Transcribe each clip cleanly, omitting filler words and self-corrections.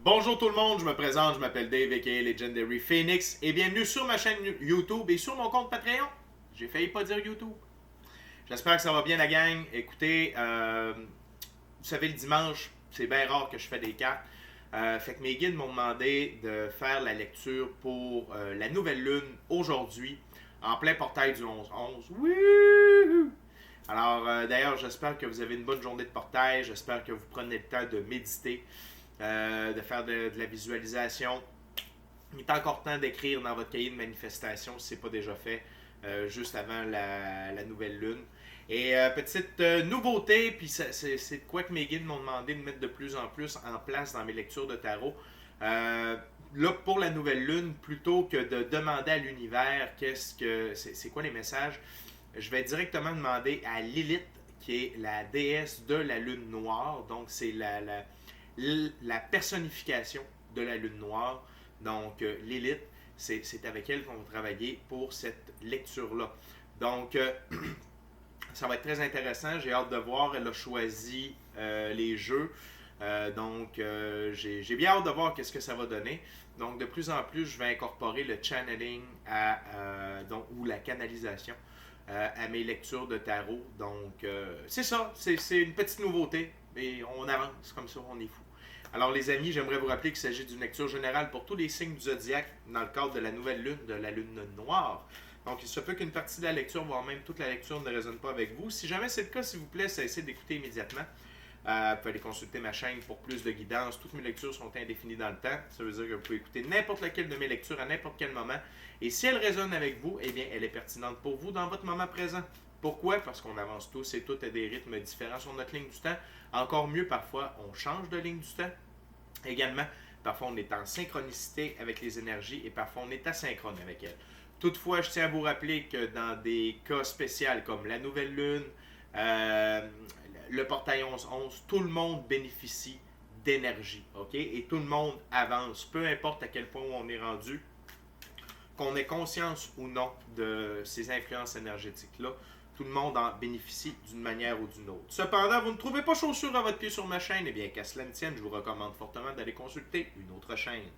Bonjour tout le monde, je me présente, je m'appelle Dave aka Legendary Phoenix et bienvenue sur ma chaîne YouTube et sur mon compte Patreon. J'ai failli pas dire YouTube. J'espère que ça va bien la gang. Écoutez, vous savez le dimanche, c'est bien rare que je fais des cartes. Fait que mes guides m'ont demandé de faire la lecture pour la nouvelle lune aujourd'hui, en plein portail du 11-11. Wouhou! Alors, d'ailleurs, j'espère que vous avez une bonne journée de portail. J'espère que vous prenez le temps de méditer, de faire de la visualisation. Il est encore temps d'écrire dans votre cahier de manifestation si ce n'est pas déjà fait, juste avant la nouvelle lune. Et petite nouveauté, puis c'est de quoi que mes guides m'ont demandé de mettre de plus en plus en place dans mes lectures de tarot. Là, pour la nouvelle lune, plutôt que de demander à l'univers c'est quoi les messages, je vais directement demander à Lilith, qui est la déesse de la lune noire. Donc, c'est la personnification de la lune noire. Donc, Lilith, c'est avec elle qu'on va travailler pour cette lecture-là. Donc, ça va être très intéressant. J'ai hâte de voir. Elle a choisi les jeux. J'ai bien hâte de voir qu'est-ce que ça va donner. Donc, de plus en plus, je vais incorporer le channeling ou la canalisation à mes lectures de tarot. Donc, c'est ça. C'est une petite nouveauté. Et on avance comme ça, on est fou. Alors, les amis, j'aimerais vous rappeler qu'il s'agit d'une lecture générale pour tous les signes du zodiaque dans le cadre de la nouvelle lune, de la lune noire. Donc, il se peut qu'une partie de la lecture, voire même toute la lecture, ne résonne pas avec vous. Si jamais c'est le cas, s'il vous plaît, cessez d'écouter immédiatement. Vous pouvez aller consulter ma chaîne pour plus de guidance. Toutes mes lectures sont indéfinies dans le temps. Ça veut dire que vous pouvez écouter n'importe laquelle de mes lectures à n'importe quel moment. Et si elle résonne avec vous, eh bien, elle est pertinente pour vous dans votre moment présent. Pourquoi? Parce qu'on avance tous et toutes à des rythmes différents sur notre ligne du temps. Encore mieux, parfois, on change de ligne du temps. Également, parfois, on est en synchronicité avec les énergies et parfois, on est asynchrone avec elles. Toutefois, je tiens à vous rappeler que dans des cas spéciaux comme la nouvelle lune, le portail 11-11, tout le monde bénéficie d'énergie, ok? Et tout le monde avance, peu importe à quel point on est rendu, qu'on ait conscience ou non de ces influences énergétiques-là, tout le monde en bénéficie d'une manière ou d'une autre. Cependant, vous ne trouvez pas chaussure à votre pied sur ma chaîne, eh bien qu'à cela ne tienne, je vous recommande fortement d'aller consulter une autre chaîne.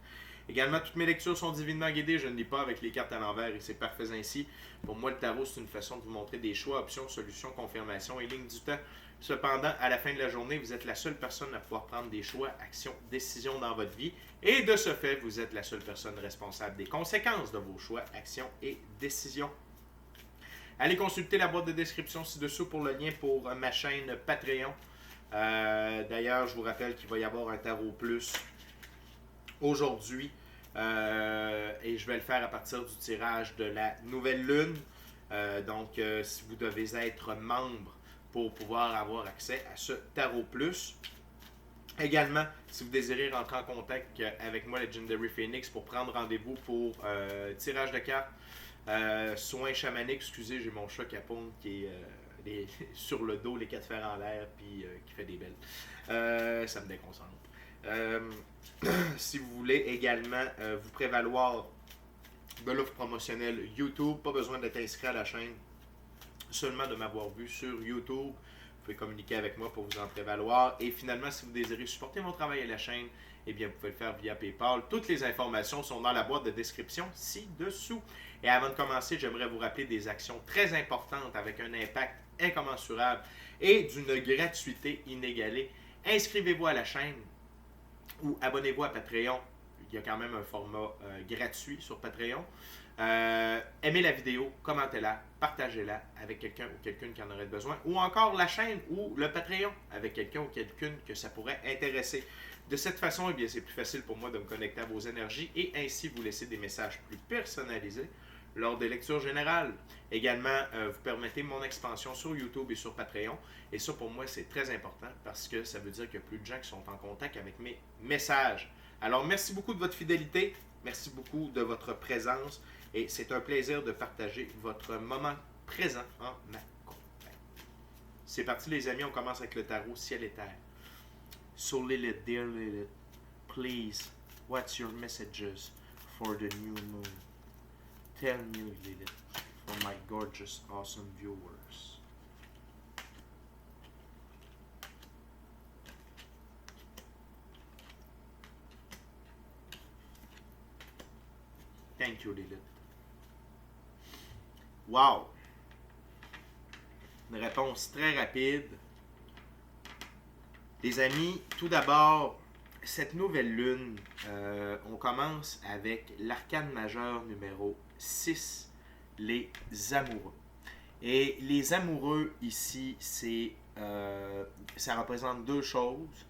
Également, toutes mes lectures sont divinement guidées, je ne lis pas avec les cartes à l'envers et c'est parfait ainsi. Pour moi, le tarot, c'est une façon de vous montrer des choix, options, solutions, confirmations et lignes du temps. Cependant, à la fin de la journée, vous êtes la seule personne à pouvoir prendre des choix, actions, décisions dans votre vie. Et de ce fait, vous êtes la seule personne responsable des conséquences de vos choix, actions et décisions. Allez consulter la boîte de description ci-dessous pour le lien pour ma chaîne Patreon. D'ailleurs, je vous rappelle qu'il va y avoir un tarot plus aujourd'hui. Et je vais le faire à partir du tirage de la nouvelle lune. Si vous devez être membre pour pouvoir avoir accès à ce tarot plus. Également, si vous désirez rentrer en contact avec moi, Legendary Phoenix, pour prendre rendez-vous pour tirage de cartes, soins chamaniques, excusez, j'ai mon chat Capone qui est sur le dos, les quatre fers en l'air, puis qui fait des belles. Ça me déconcentre. Si vous voulez également vous prévaloir de l'offre promotionnelle YouTube, pas besoin d'être inscrit à la chaîne, seulement de m'avoir vu sur YouTube. Vous pouvez communiquer avec moi pour vous en prévaloir. Et finalement, si vous désirez supporter mon travail à la chaîne, eh bien, vous pouvez le faire via PayPal. Toutes les informations sont dans la boîte de description ci-dessous. Et avant de commencer, j'aimerais vous rappeler des actions très importantes avec un impact incommensurable et d'une gratuité inégalée. Inscrivez-vous à la chaîne ou abonnez-vous à Patreon. Il y a quand même un format gratuit sur Patreon. Aimez la vidéo, commentez-la, partagez-la avec quelqu'un ou quelqu'une qui en aurait besoin, ou encore la chaîne ou le Patreon avec quelqu'un ou quelqu'une que ça pourrait intéresser. De cette façon, eh bien, c'est plus facile pour moi de me connecter à vos énergies et ainsi vous laisser des messages plus personnalisés lors des lectures générales. Également, vous permettez mon expansion sur YouTube et sur Patreon. Et ça, pour moi, c'est très important parce que ça veut dire qu'il y a plus de gens qui sont en contact avec mes messages. Alors, merci beaucoup de votre fidélité. Merci beaucoup de votre présence. Et c'est un plaisir de partager votre moment présent en ma compagnie. C'est parti, les amis. On commence avec le tarot ciel et terre. So Lilith, dear Lilith, please, what's your messages for the new moon? Tell me, Lilith, for my gorgeous, awesome viewers. Thank you, Lilith. Wow! Une réponse très rapide. Les amis, tout d'abord, cette nouvelle lune, on commence avec l'arcane majeur numéro 6, les amoureux. Et les amoureux ici, ça représente deux choses.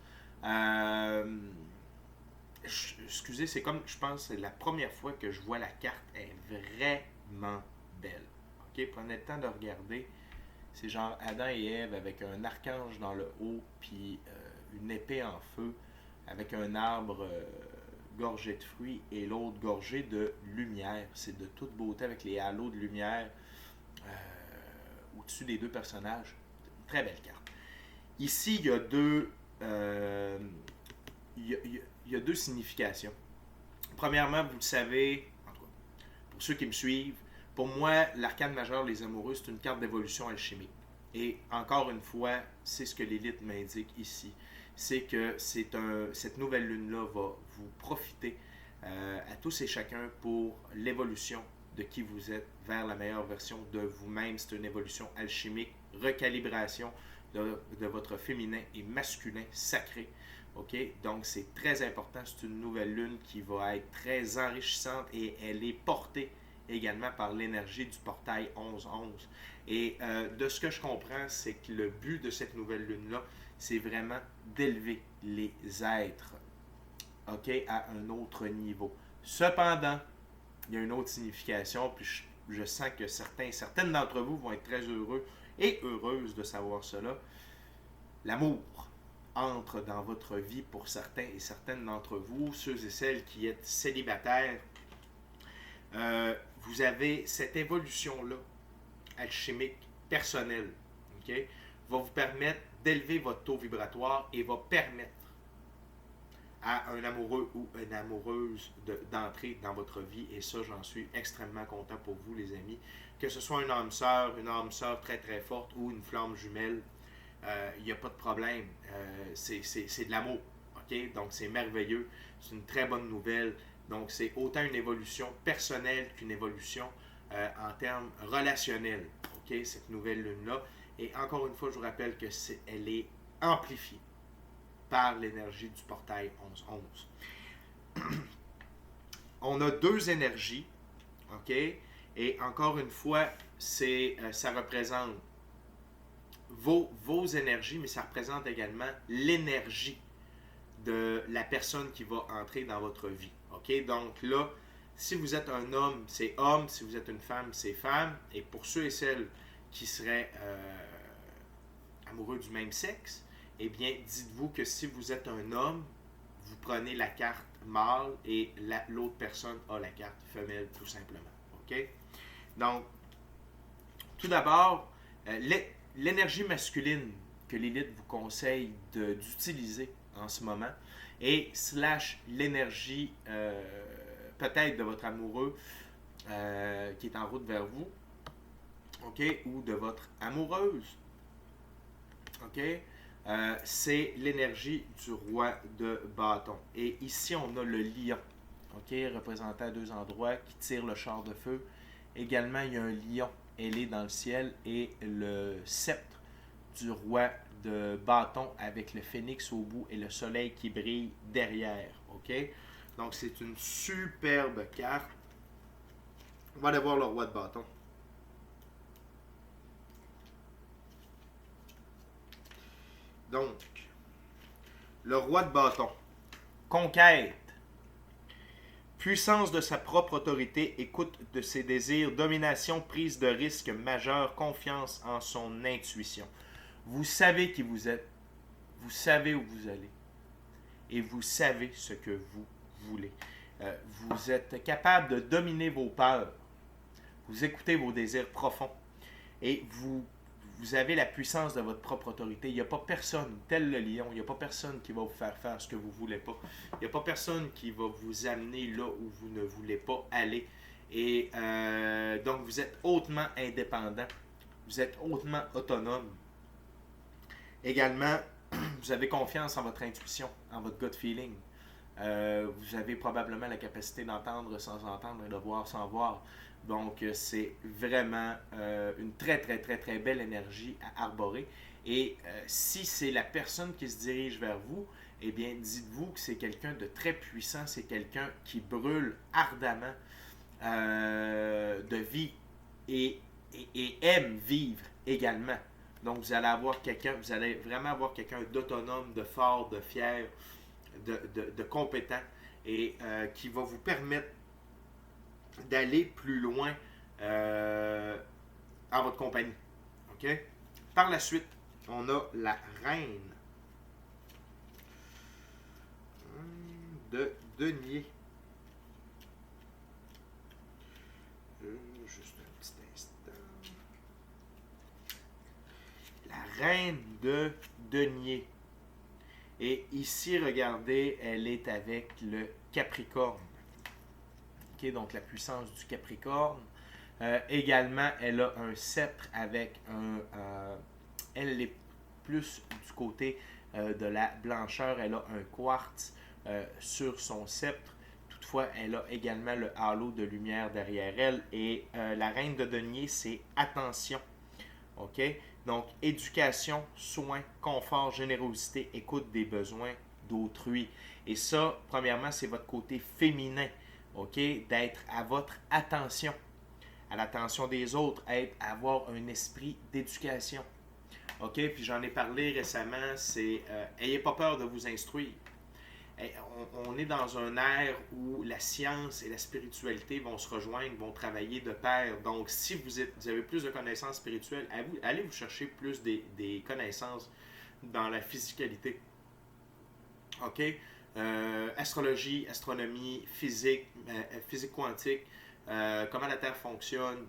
Excusez, c'est comme, je pense, c'est la première fois que je vois la carte, elle est vraiment belle. Ok, prenez le temps de regarder. C'est genre Adam et Ève avec un archange dans le haut, puis une épée en feu, avec un arbre gorgé de fruits et l'autre gorgé de lumière. C'est de toute beauté avec les halos de lumière au-dessus des deux personnages. Une très belle carte. Ici, il y a deux significations. Premièrement, vous le savez, en tout cas, pour ceux qui me suivent, pour moi, l'arcane majeur, les amoureux, c'est une carte d'évolution alchimique. Et encore une fois, c'est ce que l'élite m'indique ici. C'est que cette nouvelle lune-là va vous profiter à tous et chacun pour l'évolution de qui vous êtes vers la meilleure version de vous-même. C'est une évolution alchimique, recalibration de votre féminin et masculin sacré. OK? Donc, c'est très important. C'est une nouvelle lune qui va être très enrichissante et elle est portée également par l'énergie du portail 11-11. Et de ce que je comprends, c'est que le but de cette nouvelle lune-là, c'est vraiment d'élever les êtres, OK, à un autre niveau. Cependant, il y a une autre signification, puis je sens que certaines d'entre vous vont être très heureux et heureuses de savoir cela. L'amour entre dans votre vie pour certains et certaines d'entre vous, ceux et celles qui êtes célibataires. Vous avez cette évolution-là, alchimique, personnelle, okay, va vous permettre d'élever votre taux vibratoire et va permettre à un amoureux ou une amoureuse d'entrer dans votre vie. Et ça, j'en suis extrêmement content pour vous, les amis. Que ce soit une âme sœur très très forte ou une flamme jumelle, il n'y a pas de problème. C'est de l'amour. Okay? Donc, c'est merveilleux. C'est une très bonne nouvelle. Donc, c'est autant une évolution personnelle qu'une évolution en termes relationnels. Okay? Cette nouvelle lune-là. Et encore une fois, je vous rappelle que elle est amplifiée par l'énergie du portail 11-11. On a deux énergies. OK? Et encore une fois, ça représente vos énergies, mais ça représente également l'énergie de la personne qui va entrer dans votre vie. OK? Donc là, si vous êtes un homme, c'est homme. Si vous êtes une femme, c'est femme. Et pour ceux et celles qui seraient amoureux du même sexe, eh bien, dites-vous que si vous êtes un homme, vous prenez la carte mâle et l'autre personne a la carte femelle, tout simplement. OK? Donc, tout d'abord, l'énergie masculine que l'élite vous conseille d'utiliser en ce moment et / l'énergie peut-être de votre amoureux qui est en route vers vous, OK, ou de votre amoureuse, OK, c'est l'énergie du roi de bâton. Et ici, on a le lion, OK, représenté à deux endroits, qui tire le char de feu. Également, il y a un lion ailé dans le ciel et le sceptre du roi de bâton avec le phénix au bout et le soleil qui brille derrière. OK? Donc, c'est une superbe carte. On va aller voir le roi de bâton. Donc, le roi de bâton. Conquête. Puissance de sa propre autorité, écoute de ses désirs, domination, prise de risque majeure, confiance en son intuition. Vous savez qui vous êtes, vous savez où vous allez et vous savez ce que vous voulez. Vous êtes capable de dominer vos peurs, vous écoutez vos désirs profonds et vous avez la puissance de votre propre autorité. Il n'y a pas personne, tel le lion, il n'y a pas personne qui va vous faire faire ce que vous ne voulez pas. Il n'y a pas personne qui va vous amener là où vous ne voulez pas aller. Et donc, vous êtes hautement indépendant. Vous êtes hautement autonome. Également, vous avez confiance en votre intuition, en votre gut feeling. Vous avez probablement la capacité d'entendre sans entendre et de voir sans voir. Donc, c'est vraiment une très, très, très, très belle énergie à arborer. Et si c'est la personne qui se dirige vers vous, eh bien, dites-vous que c'est quelqu'un de très puissant, c'est quelqu'un qui brûle ardemment de vie et, et aime vivre également. Donc, vous allez vraiment avoir quelqu'un d'autonome, de fort, de fier, de compétent et qui va vous permettre d'aller plus loin en votre compagnie. OK? Par la suite, on a la reine de denier. Juste un petit instant. La reine de denier. Et ici, regardez, elle est avec le Capricorne. Okay, donc la puissance du Capricorne. Également, elle a un sceptre avec un... elle est plus du côté de la blancheur. Elle a un quartz sur son sceptre. Toutefois, elle a également le halo de lumière derrière elle. Et la reine de denier, c'est attention. OK? Donc, éducation, soins, confort, générosité, écoute des besoins d'autrui. Et ça, premièrement, c'est votre côté féminin. OK? D'être à votre attention, à l'attention des autres, avoir un esprit d'éducation. OK? Puis j'en ai parlé récemment, c'est ayez pas peur de vous instruire. On est dans un ère où la science et la spiritualité vont se rejoindre, vont travailler de pair. Donc, si vous avez plus de connaissances spirituelles, allez vous chercher plus des connaissances dans la physicalité. OK? Astrologie, astronomie, physique, physique quantique, comment la Terre fonctionne.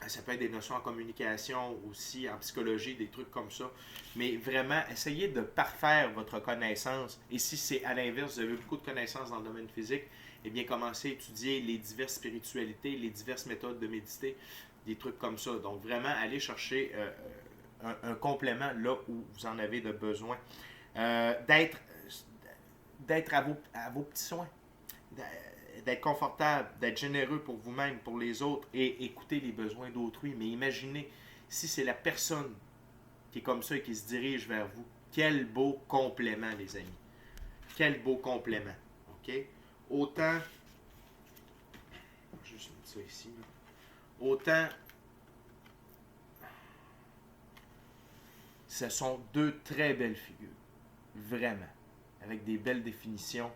Ça peut être des notions en communication aussi, en psychologie, des trucs comme ça. Mais vraiment, essayez de parfaire votre connaissance. Et si c'est à l'inverse, vous avez beaucoup de connaissances dans le domaine physique, eh bien, commencez à étudier les diverses spiritualités, les diverses méthodes de méditer, des trucs comme ça. Donc, vraiment, allez chercher un complément là où vous en avez de besoin. D'être à vos petits soins. D'être confortable, d'être généreux pour vous-même, pour les autres et écouter les besoins d'autrui. Mais imaginez, si c'est la personne qui est comme ça et qui se dirige vers vous, quel beau complément, les amis. Quel beau complément. OK? Autant, je vais juste mettre ça ici, là. Autant, ce sont deux très belles figures. Vraiment. Avec des belles définitions.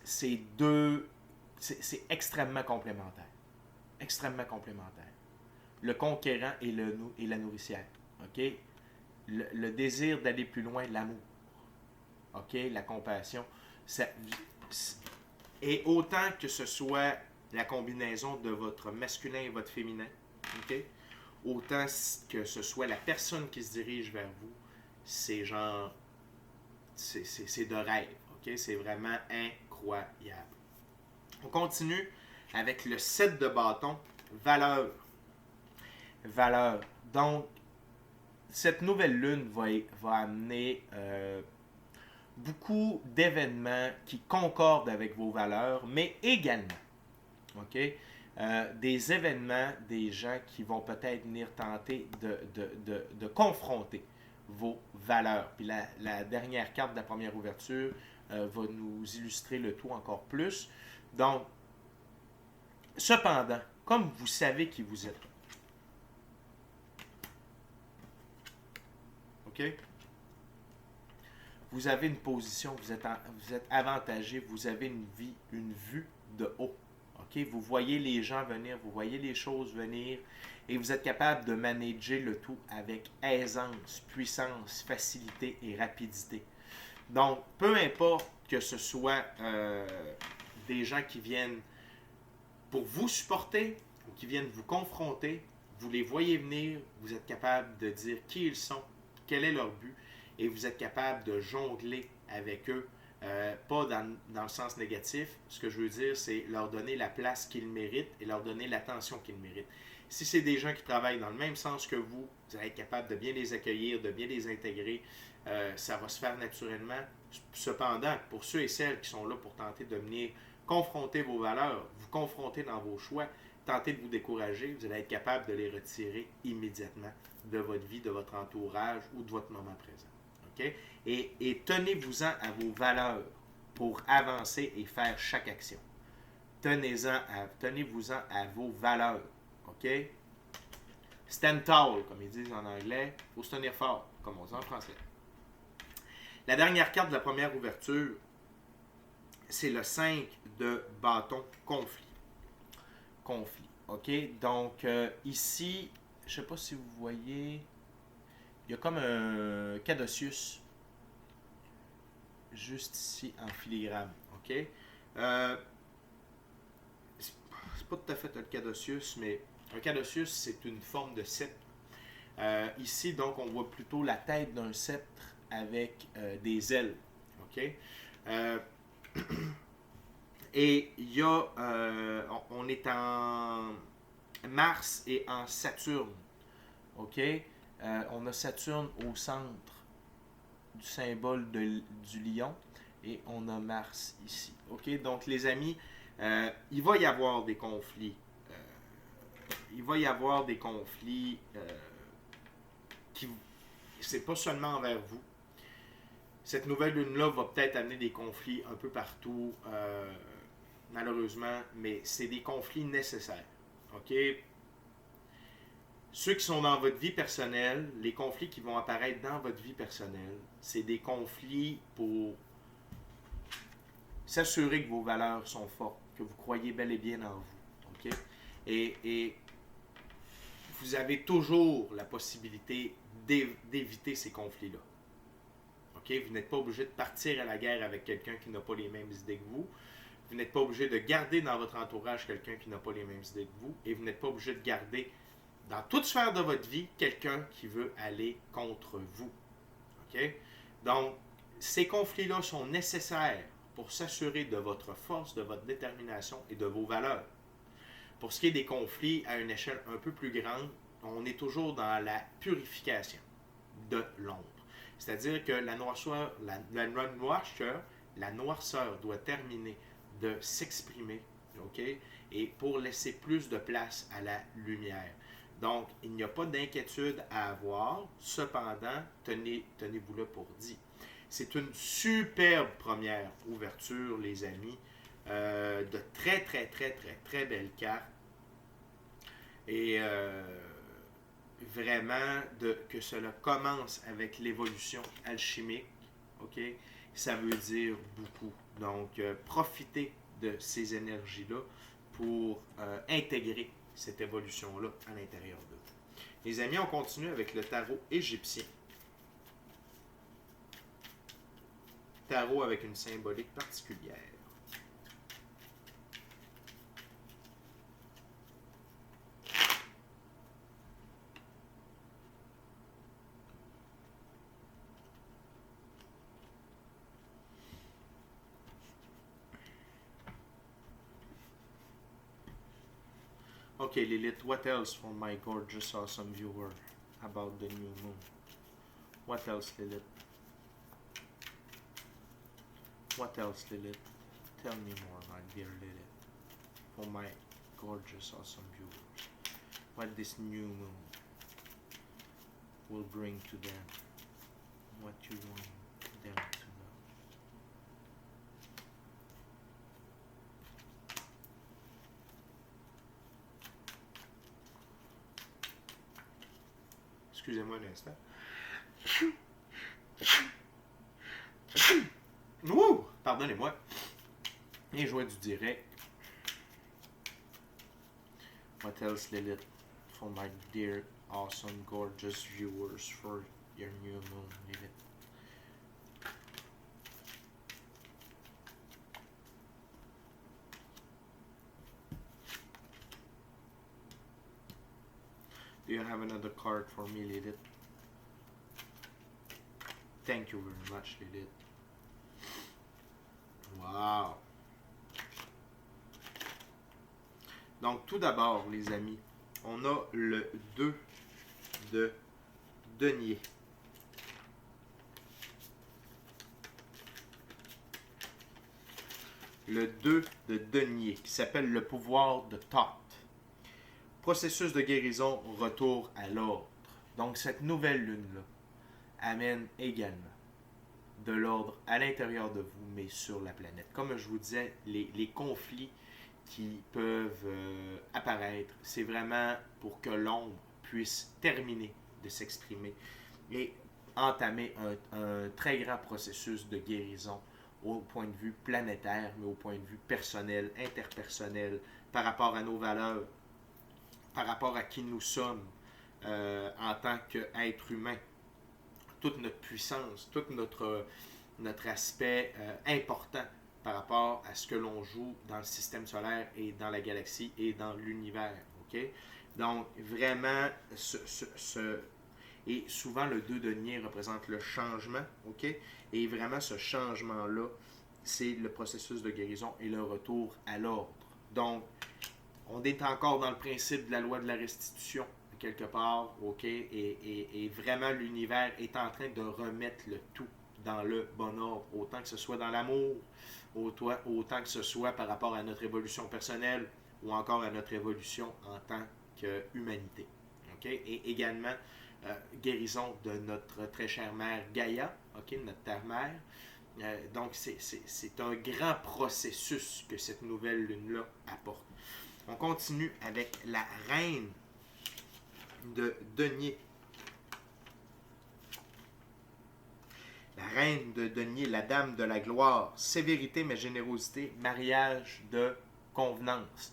C'est extrêmement complémentaire. Extrêmement complémentaire. Le conquérant et la nourricière. OK? Le désir d'aller plus loin, l'amour. OK? La compassion. Et autant que ce soit la combinaison de votre masculin et votre féminin, OK? Autant que ce soit la personne qui se dirige vers vous, c'est genre... C'est de rêve. OK? C'est vraiment incroyable. On continue avec le 7 de bâton, valeur. Valeur. Donc, cette nouvelle lune va amener beaucoup d'événements qui concordent avec vos valeurs, mais également, OK? Des événements, des gens qui vont peut-être venir tenter de confronter vos valeurs. Puis la dernière carte de la première ouverture va nous illustrer le tout encore plus. Donc, cependant, comme vous savez qui vous êtes, OK? Vous avez une position, vous êtes avantagé, vous avez une vue de haut. OK? Vous voyez les gens venir, vous voyez les choses venir et vous êtes capable de manager le tout avec aisance, puissance, facilité et rapidité. Donc, peu importe que ce soit des gens qui viennent pour vous supporter ou qui viennent vous confronter, vous les voyez venir, vous êtes capable de dire qui ils sont, quel est leur but, et vous êtes capable de jongler avec eux, pas dans le sens négatif. Ce que je veux dire, c'est leur donner la place qu'ils méritent et leur donner l'attention qu'ils méritent. Si c'est des gens qui travaillent dans le même sens que vous allez être capable de bien les accueillir, de bien les intégrer, ça va se faire naturellement. Cependant, pour ceux et celles qui sont là pour tenter de venir confronter vos valeurs, vous confronter dans vos choix, tenter de vous décourager, vous allez être capable de les retirer immédiatement de votre vie, de votre entourage ou de votre moment présent. Okay? Et tenez-vous-en à vos valeurs pour avancer et faire chaque action. Tenez-vous-en à vos valeurs. OK? Stand tall, comme ils disent en anglais. Il faut se tenir fort, comme on dit en français. La dernière carte de la première ouverture, c'est le 5 de bâton conflit. Conflit. OK? Donc, ici, je ne sais pas si vous voyez, il y a comme un caduceus juste ici en filigrane. OK? C'est pas tout à fait un caduceus, mais un caduceus, c'est une forme de sceptre. Ici, donc, on voit plutôt la tête d'un sceptre avec des ailes. OK? Et il y a, on est en Mars et en Saturne. OK? On a Saturne au centre du symbole du lion et on a Mars ici. OK? Donc, les amis, il va y avoir des conflits. Il va y avoir des conflits qui, c'est pas seulement envers vous. Cette nouvelle lune-là va peut-être amener des conflits un peu partout, malheureusement, mais c'est des conflits nécessaires. OK? Ceux qui sont dans votre vie personnelle, les conflits qui vont apparaître dans votre vie personnelle, c'est des conflits pour s'assurer que vos valeurs sont fortes, que vous croyez bel et bien en vous. OK? Et vous avez toujours la possibilité d'éviter ces conflits-là. OK? Vous n'êtes pas obligé de partir à la guerre avec quelqu'un qui n'a pas les mêmes idées que vous. Vous n'êtes pas obligé de garder dans votre entourage quelqu'un qui n'a pas les mêmes idées que vous. Et vous n'êtes pas obligé de garder dans toute sphère de votre vie quelqu'un qui veut aller contre vous. OK? Donc, ces conflits-là sont nécessaires pour s'assurer de votre force, de votre détermination et de vos valeurs. Pour ce qui est des conflits à une échelle un peu plus grande, on est toujours dans la purification de l'ombre. C'est-à-dire que la noirceur doit terminer de s'exprimer, OK? Et pour laisser plus de place à la lumière. Donc, il n'y a pas d'inquiétude à avoir. Cependant, tenez-vous là pour dit. C'est une superbe première ouverture, les amis. De très, très, très, très, très belles cartes. Et vraiment, que cela commence avec l'évolution alchimique, OK? Ça veut dire beaucoup. Donc, profitez de ces énergies-là pour intégrer cette évolution-là à l'intérieur de vous. Les amis, on continue avec le tarot égyptien. Tarot avec une symbolique particulière. Okay, Lilith, what else for my gorgeous, awesome viewer about the new moon? What else, Lilith? What else, Lilith? Tell me more, my dear Lilith, for my gorgeous, awesome viewers. What this new moon will bring to them. What you want them to know. Excusez-moi un instant. Ouh! Pardonnez-moi. Les joies du direct. What else, Lilith? For my dear, awesome, gorgeous viewers for your new moon, Lilith. Do you have another card for me, Lilith? Thank you very much, Lilith. Wow! Donc, tout d'abord, les amis, on a le 2 de denier. le 2 de denier, qui s'appelle le pouvoir de Thoth. Processus de guérison, retour à l'ordre. Donc, cette nouvelle lune-là amène également de l'ordre à l'intérieur de vous, mais sur la planète. Comme je vous disais, les conflits qui peuvent apparaître, c'est vraiment pour que l'ombre puisse terminer de s'exprimer et entamer un très grand processus de guérison au point de vue planétaire, mais au point de vue personnel, interpersonnel, par rapport à nos valeurs, par rapport à qui nous sommes en tant qu'être humain. Toute notre puissance, tout notre aspect important par rapport à ce que l'on joue dans le système solaire et dans la galaxie et dans l'univers. Okay? Donc, vraiment, et souvent le 2 denier représente le changement. Okay? Et vraiment, ce changement-là, c'est le processus de guérison et le retour à l'ordre. Donc, on est encore dans le principe de la loi de la restitution, quelque part, ok, et vraiment l'univers est en train de remettre le tout dans le bon ordre, autant que ce soit dans l'amour, autant que ce soit par rapport à notre évolution personnelle ou encore à notre évolution en tant qu'humanité. Okay? Et également, guérison de notre très chère mère Gaïa, okay? Notre terre-mère. Donc, c'est un grand processus que cette nouvelle lune-là apporte. On continue avec la reine de denier. La reine de denier, la dame de la gloire, sévérité mais générosité, mariage de convenance.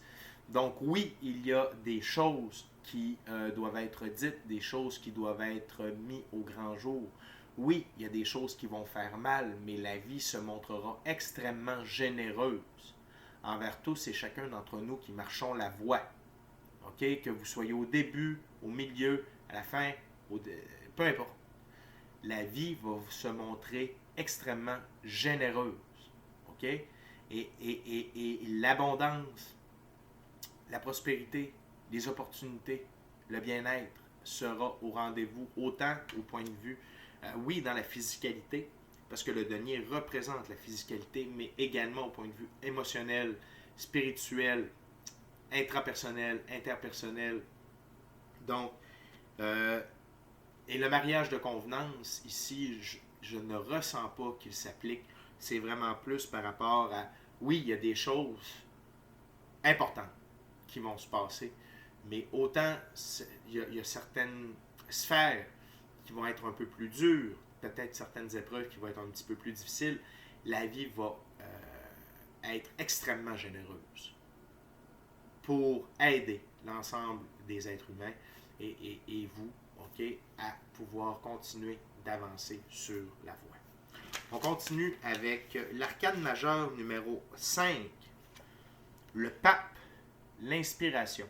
Donc oui, il y a des choses qui doivent être dites, des choses qui doivent être mises au grand jour. Oui, il y a des choses qui vont faire mal, mais la vie se montrera extrêmement généreuse envers tous et chacun d'entre nous qui marchons la voie. Okay? Que vous soyez au début, au milieu, à la fin, peu importe. La vie va se montrer extrêmement généreuse. Okay? Et l'abondance, la prospérité, les opportunités, le bien-être sera au rendez-vous, autant au point de vue, oui, dans la physicalité, parce que le denier représente la physicalité, mais également au point de vue émotionnel, spirituel, intrapersonnel, interpersonnel. Donc, et le mariage de convenance, ici, je ne ressens pas qu'il s'applique. C'est vraiment plus par rapport à, oui, il y a des choses importantes qui vont se passer, mais autant il y a certaines sphères qui vont être un peu plus dures, peut-être certaines épreuves qui vont être un petit peu plus difficiles, la vie va être extrêmement généreuse pour aider l'ensemble des êtres humains et vous, okay, à pouvoir continuer d'avancer sur la voie. On continue avec l'arcane majeur numéro 5, le pape, l'inspiration.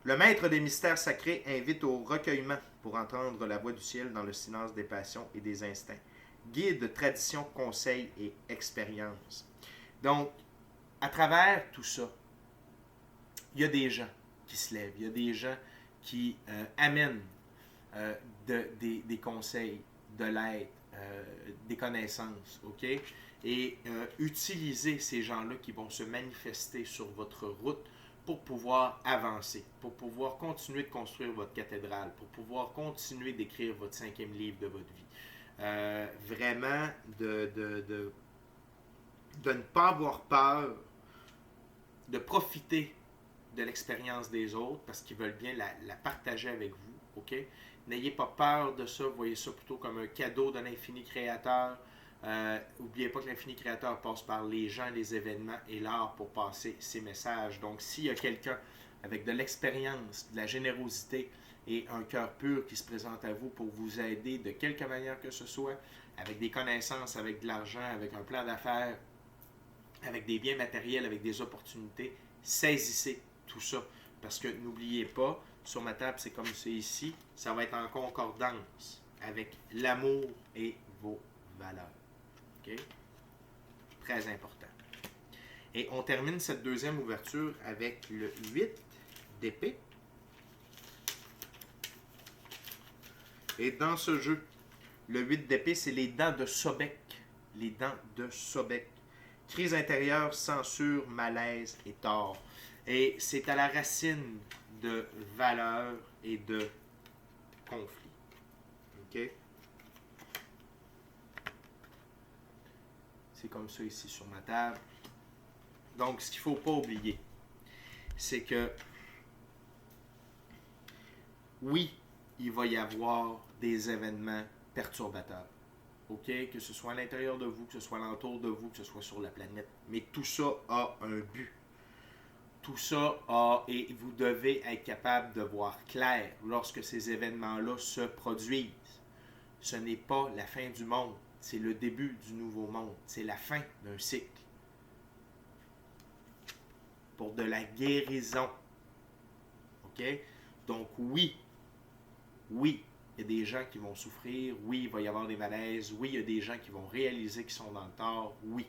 Le maître des mystères sacrés invite au recueillement pour entendre la voix du ciel dans le silence des passions et des instincts. Guide, tradition, conseil et expérience. Donc, à travers tout ça, il y a des gens qui se lèvent, il y a des gens qui amènent des conseils, de l'aide, des connaissances, ok? Et utilisez ces gens-là qui vont se manifester sur votre route pour pouvoir avancer, pour pouvoir continuer de construire votre cathédrale, pour pouvoir continuer d'écrire votre 5e livre de votre vie. Vraiment, de ne pas avoir peur, de profiter de l'expérience des autres parce qu'ils veulent bien la partager avec vous. Ok? N'ayez pas peur de ça, voyez ça plutôt comme un cadeau de l'infini créateur. N'oubliez pas que l'infini créateur passe par les gens, les événements et l'art pour passer ses messages. Donc, s'il y a quelqu'un avec de l'expérience, de la générosité et un cœur pur qui se présente à vous pour vous aider de quelque manière que ce soit, avec des connaissances, avec de l'argent, avec un plan d'affaires, avec des biens matériels, avec des opportunités, saisissez tout ça. Parce que n'oubliez pas, sur ma table, c'est comme c'est ici, ça va être en concordance avec l'amour et vos valeurs. OK? Très important. Et on termine cette deuxième ouverture avec le 8 d'épée. Et dans ce jeu, le 8 d'épée, c'est les dents de Sobek. Les dents de Sobek. Crise intérieure, censure, malaise et tort. Et c'est à la racine de valeurs et de conflits. OK? C'est comme ça ici sur ma table. Donc, ce qu'il ne faut pas oublier, c'est que oui, il va y avoir des événements perturbateurs. OK? Que ce soit à l'intérieur de vous, que ce soit alentour de vous, que ce soit sur la planète. Mais tout ça a un but. Tout ça a, et vous devez être capable de voir clair lorsque ces événements-là se produisent. Ce n'est pas la fin du monde, c'est le début du nouveau monde. C'est la fin d'un cycle. Pour de la guérison. OK? Donc oui, il y a des gens qui vont souffrir, oui, il va y avoir des malaises, oui, il y a des gens qui vont réaliser qu'ils sont dans le tort, oui.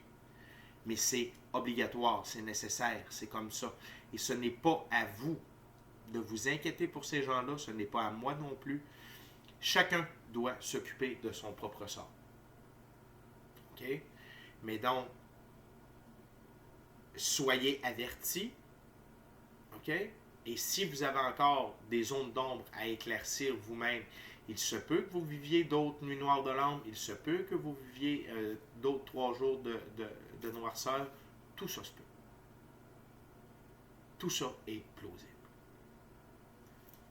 Mais c'est obligatoire, c'est nécessaire, c'est comme ça. Et ce n'est pas à vous de vous inquiéter pour ces gens-là, ce n'est pas à moi non plus. Chacun doit s'occuper de son propre sort. OK? Mais donc, soyez avertis, OK? Et si vous avez encore des zones d'ombre à éclaircir vous-même, il se peut que vous viviez d'autres nuits noires de l'âme, il se peut que vous viviez d'autres 3 jours de noirceur, tout ça se peut. Tout ça est plausible.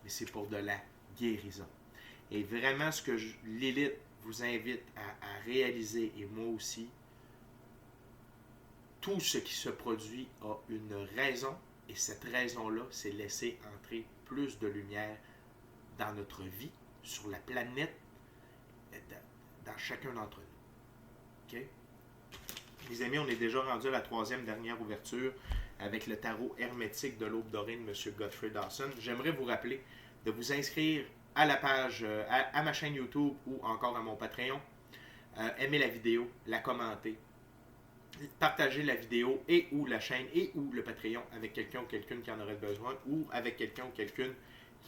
Mais c'est pour de la guérison. Et vraiment, ce que Lilith vous invite à réaliser, et moi aussi, tout ce qui se produit a une raison, et cette raison-là, c'est laisser entrer plus de lumière dans notre vie, sur la planète, dans chacun d'entre nous. OK? Les amis, on est déjà rendu à la 3e dernière ouverture avec le tarot hermétique de l'Aube dorée de M. Godfrey Dawson. J'aimerais vous rappeler de vous inscrire à la page, à ma chaîne YouTube ou encore à mon Patreon. Aimez la vidéo, la commentez, partagez la vidéo et ou la chaîne et ou le Patreon avec quelqu'un ou quelqu'une qui en aurait besoin ou avec quelqu'un ou quelqu'une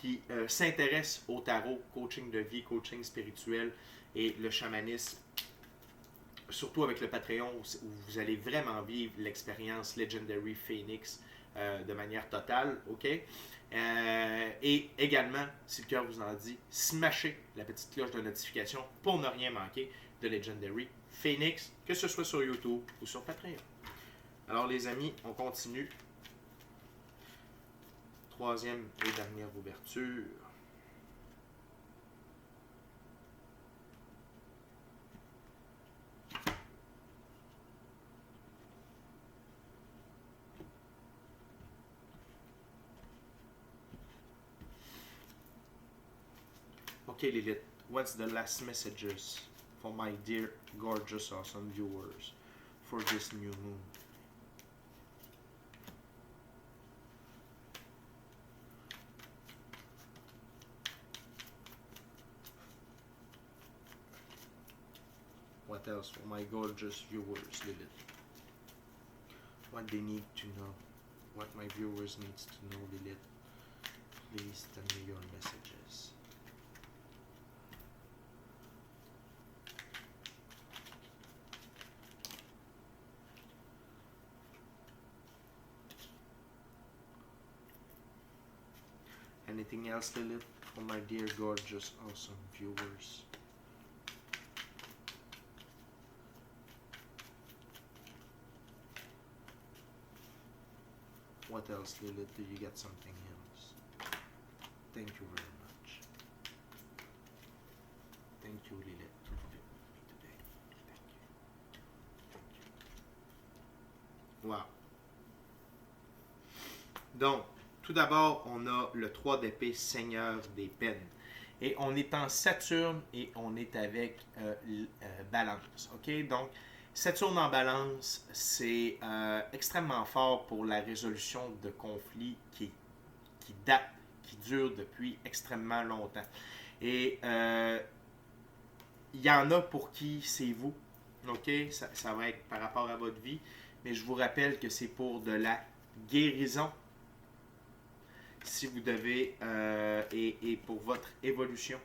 qui s'intéresse au tarot, coaching de vie, coaching spirituel et le chamanisme. Surtout avec le Patreon où vous allez vraiment vivre l'expérience Legendary Phoenix de manière totale, OK? Et également, si le cœur vous en dit, smashez la petite cloche de notification pour ne rien manquer de Legendary Phoenix, que ce soit sur YouTube ou sur Patreon. Alors les amis, on continue. 3e et dernière ouverture. Okay, Lilith, what's the last messages for my dear, gorgeous, awesome viewers for this new moon? What else for my gorgeous viewers, Lilith? What they need to know, what my viewers needs to know, Lilith. Please tell me your messages. Anything else, Lilith, for my dear, gorgeous, awesome viewers? What else, Lilith? Do you get something else? Thank you very much. Thank you, Lilith, for being with me today. Thank you. Thank you. Wow. Donc, tout d'abord, on a le 3 d'épée, Seigneur des peines. Et on est en Saturne et on est avec Balance. OK? Donc, Saturne en Balance, c'est extrêmement fort pour la résolution de conflits qui datent, qui durent depuis extrêmement longtemps. Et il y en a pour qui c'est vous. OK? Ça va être par rapport à votre vie. Mais je vous rappelle que c'est pour de la guérison. Si vous devez, et pour votre évolution,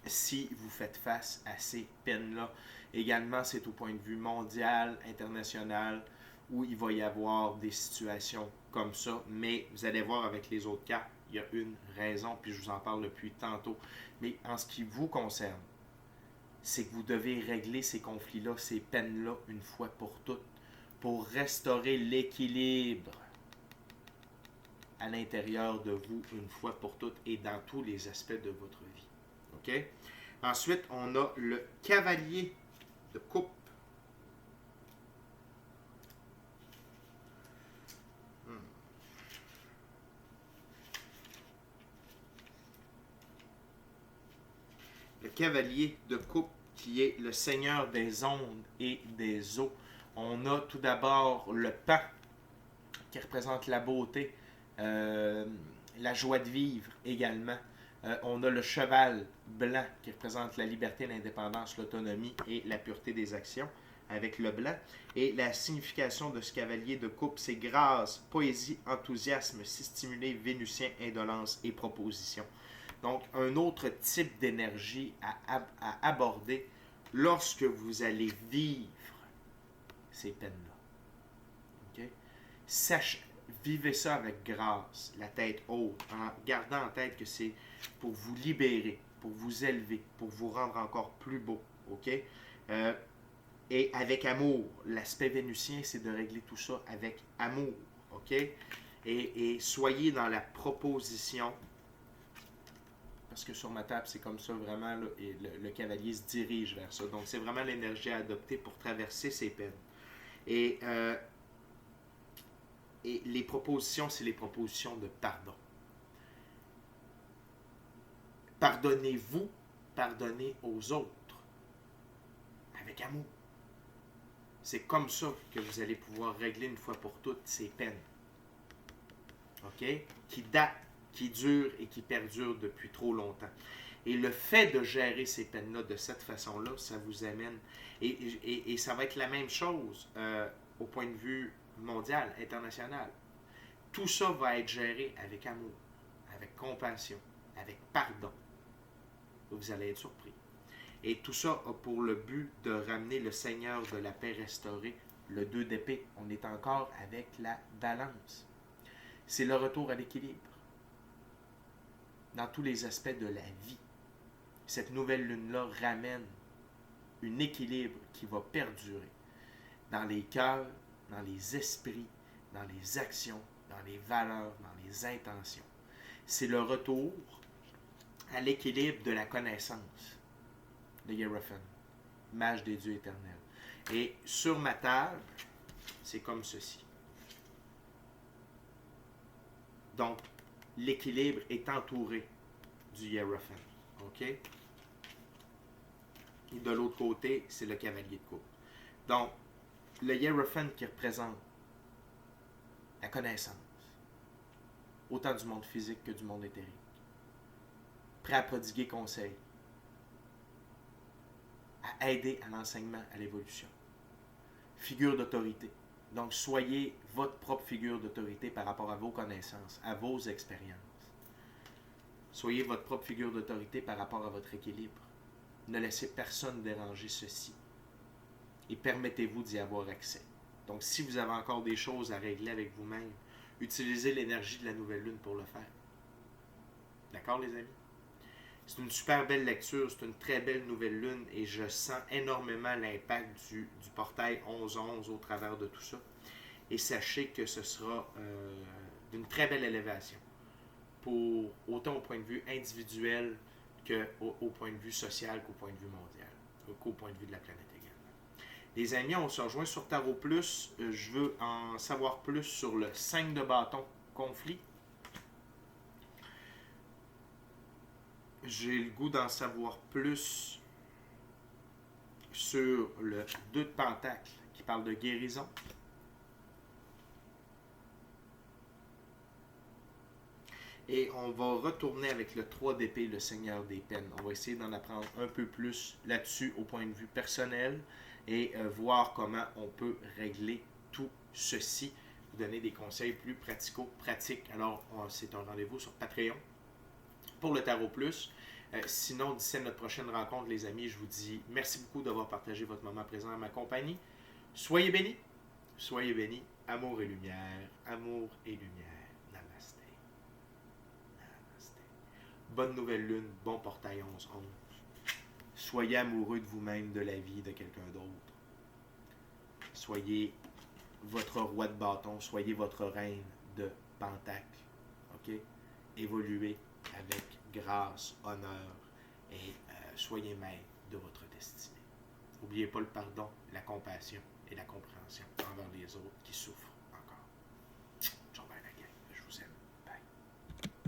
si vous faites face à ces peines-là. Également, c'est au point de vue mondial, international, où il va y avoir des situations comme ça. Mais vous allez voir avec les autres cartes, il y a une raison, puis je vous en parle depuis tantôt. Mais en ce qui vous concerne, c'est que vous devez régler ces conflits-là, ces peines-là, une fois pour toutes, pour restaurer l'équilibre à l'intérieur de vous, une fois pour toutes, et dans tous les aspects de votre vie. OK? Ensuite, on a le cavalier de coupe. Le cavalier de coupe qui est le seigneur des ondes et des eaux. On a tout d'abord le pan qui représente la beauté, la joie de vivre également. On a le cheval blanc qui représente la liberté, l'indépendance, l'autonomie et la pureté des actions avec le blanc. Et la signification de ce cavalier de coupe, c'est grâce, poésie, enthousiasme, si stimulé, vénusien, indolence et proposition. Donc, un autre type d'énergie à aborder lorsque vous allez vivre ces peines-là. Okay? Vivez ça avec grâce, la tête haute, en gardant en tête que c'est pour vous libérer, pour vous élever, pour vous rendre encore plus beau. Okay? Et avec amour. L'aspect vénusien, c'est de régler tout ça avec amour. Okay? Et soyez dans la proposition. Parce que sur ma table, c'est comme ça vraiment, là, et le cavalier se dirige vers ça. Donc, c'est vraiment l'énergie à adopter pour traverser ces peines. Et les propositions, c'est les propositions de pardon. Pardonnez-vous, pardonnez aux autres. Avec amour. C'est comme ça que vous allez pouvoir régler une fois pour toutes ces peines. OK? Qui datent, qui durent et qui perdurent depuis trop longtemps. Et le fait de gérer ces peines-là de cette façon-là, ça vous amène. Et ça va être la même chose au point de vue mondial, international. Tout ça va être géré avec amour, avec compassion, avec pardon. Vous allez être surpris. Et tout ça a pour le but de ramener le Seigneur de la paix restauré, le 2 d'épée. On est encore avec la balance. C'est le retour à l'équilibre dans tous les aspects de la vie. Cette nouvelle lune-là ramène un équilibre qui va perdurer dans les cœurs, dans les esprits, dans les actions, dans les valeurs, dans les intentions. C'est le retour à l'équilibre de la connaissance de Hierophant, mage des dieux éternels. Et sur ma table, c'est comme ceci. Donc, l'équilibre est entouré du Hierophant. OK? Et de l'autre côté, c'est le cavalier de coupe. Donc, le Hierophant qui représente la connaissance, autant du monde physique que du monde éthérique. Prêt à prodiguer conseil, à aider à l'enseignement, à l'évolution. Figure d'autorité. Donc, soyez votre propre figure d'autorité par rapport à vos connaissances, à vos expériences. Soyez votre propre figure d'autorité par rapport à votre équilibre. Ne laissez personne déranger ceci. Et permettez-vous d'y avoir accès. Donc, si vous avez encore des choses à régler avec vous-même, utilisez l'énergie de la nouvelle lune pour le faire. D'accord, les amis? C'est une super belle lecture, c'est une très belle nouvelle lune et je sens énormément l'impact du portail 11-11 au travers de tout ça. Et sachez que ce sera d'une très belle élévation, pour autant au point de vue individuel qu'au point de vue social qu'au point de vue mondial, qu'au point de vue de la planète également. Les amis, on se rejoint sur Tarot Plus. Je veux en savoir plus sur le 5 de bâton conflit. J'ai le goût d'en savoir plus sur le 2 de pentacle qui parle de guérison. Et on va retourner avec le 3 d'épée, le Seigneur des peines. On va essayer d'en apprendre un peu plus là-dessus au point de vue personnel et voir comment on peut régler tout ceci. Vous donner des conseils plus pratico-pratiques. Alors, c'est un rendez-vous sur Patreon pour le Tarot Plus. Sinon, d'ici à notre prochaine rencontre, les amis, je vous dis merci beaucoup d'avoir partagé votre moment présent à ma compagnie. Soyez bénis. Soyez bénis. Amour et lumière. Amour et lumière. Namasté. Namasté. Bonne nouvelle lune. Bon portail 11-11. Soyez amoureux de vous-même, de la vie, de quelqu'un d'autre. Soyez votre roi de bâton. Soyez votre reine de pentacle. OK? Évoluez avec grâce, honneur et soyez maître de votre destinée. N'oubliez pas le pardon, la compassion et la compréhension envers les autres qui souffrent.